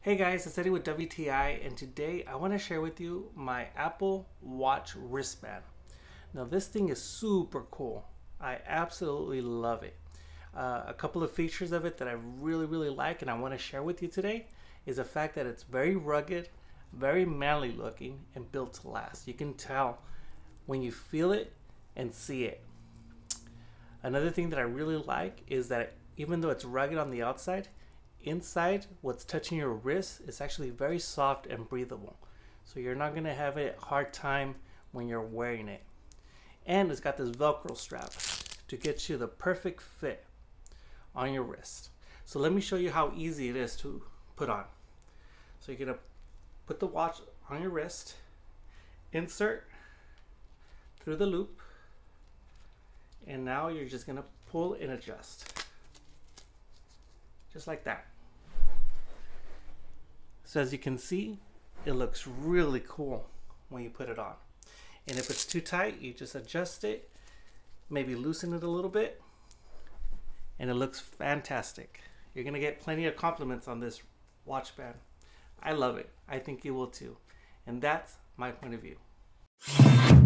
Hey guys, it's Eddie with WTI, and today I want to share with you my Apple Watch wristband. Now this thing is super cool. I absolutely love it. A couple of features of it that I really like and I want to share with you today is the fact that it's very rugged, very manly looking, and built to last. You can tell when you feel it and see it. Another thing that I really like is that even though it's rugged on the outside, inside what's touching your wrist is actually very soft and breathable, so you're not going to have a hard time when you're wearing it. And it's got this Velcro strap to get you the perfect fit on your wrist. So let me show you how easy it is to put on. So you're going to put the watch on your wrist, insert through the loop, and now you're just going to pull and adjust just like that. So as you can see, it looks really cool when you put it on. And if it's too tight, you just adjust it, maybe loosen it a little bit, and it looks fantastic. You're gonna get plenty of compliments on this watch band. I love it. I think you will too. And that's my point of view.